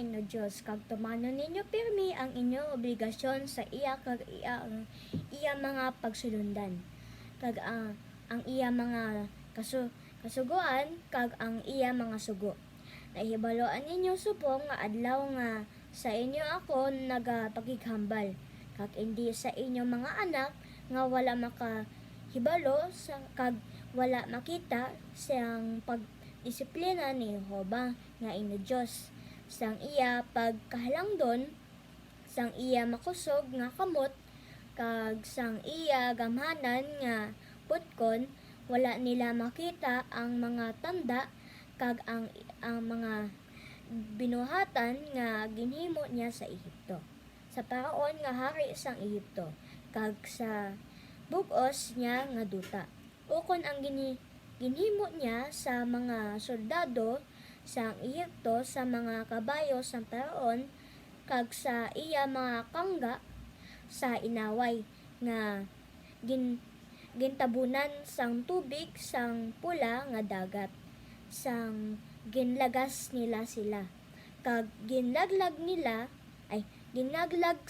inyo Diyos, kag tumano ninyo pirmi ang inyong obligasyon sa iya kag iya mga pagsulundan, kag ang iya mga kasugoan kag ang iya mga sugo. Nahibaloan ninyo subong nga adlaw nga sa inyo ako nagapakighambal, kag hindi sa inyo mga anak nga wala makahibalo kag wala makita siyang pagdisiplina ni Jehova nga inyo Diyos, sang iya pagkahalangdon, sang iya makusog nga kamot, kag sang iya gamhanan nga putkon. Wala nila makita ang mga tanda kag ang mga binuhatan nga ginhimo niya sa Ehipto, sa paraon nga hari sang Ehipto, kag sa bug-os niya nga duta. Ukon ang ginhimo niya sa mga soldado sang Ehipto, sa mga kabayo sang paraon, kag sa iya mga kangga sa inaway nga gintabunan sang tubig sang pula nga dagat, sang ginlagas nila sila, kag ginlaglag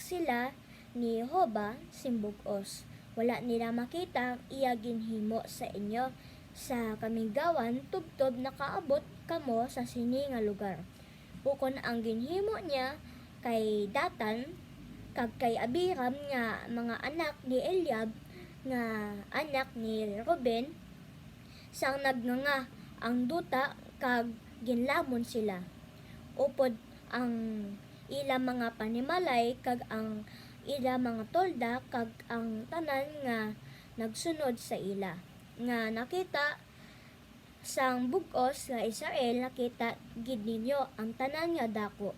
sila ni Jehova simbug-os. Wala nila makita iya ginhimo sa inyo sa kaminggawan, tubtob nakaabot kamo sa sini nga lugar. Ukon ang ginhimo niya kay Datan kag kay Abiram nga mga anak ni Eliab nga anak ni Ruben, sang nagnanga ang duta kag ginlamon sila. Upod ang ila mga panimalay kag ang ila mga tolda kag ang tanan nga nagsunod sa ila. Nga nakita sang bug-os nga Israel, nakita gid ninyo ang tanan nga dako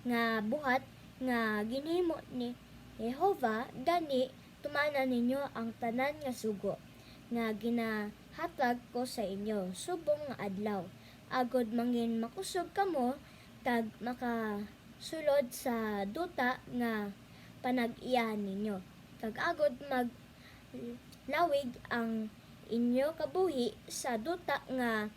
nga buhat nga ginhimo ni Jehova, gani tumanan ninyo ang tanan nga sugo nga ginahatag ko sa inyo subong nga adlaw, agod mangin makusog kamo kag makasulod sa duta nga panag-iyahan ninyo, kag agod maglawig ang inyo kabuhi sa duta nga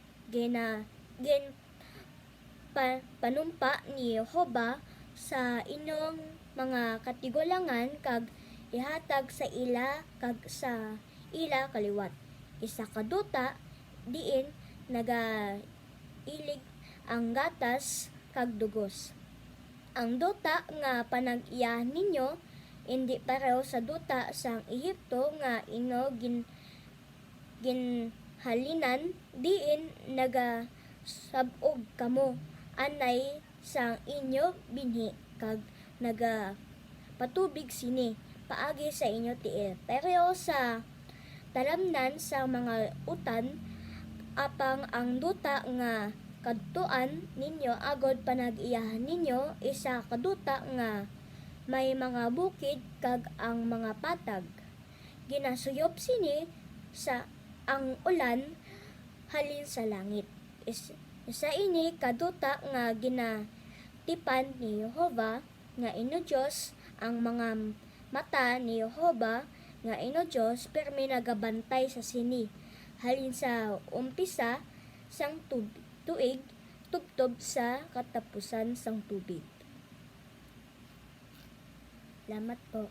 panumpa ni Jehova sa inyong mga katigulangan, kag ihatag sa ila kag sa ila kaliwat. Isa ka duta diin nagailig ang gatas kag dugos. Ang duta nga panag-iyahan ninyo hindi pareho sa duta sang Ehipto nga inyo ginhalinan, diin nagasabog kamo anay sang inyo binhi, kag patubig sini paagi sa inyo tiil. Pero sa talamnan sa mga utan, apang ang duta nga kadtuan ninyo agod panag-iyahan ninyo, isa kaduta nga may mga bukid kag ang mga patag. Ginasuyop sini sa ang ulan halin sa langit. Isa ini kaduta nga ginatipan ni Jehova nga inyo Diyos, ang mga mata ni Jehova nga inyo Diyos permi nagabantay sa sini halin sa umpisa sang tuig tubtob sa katapusan sang tubig. Salamat po.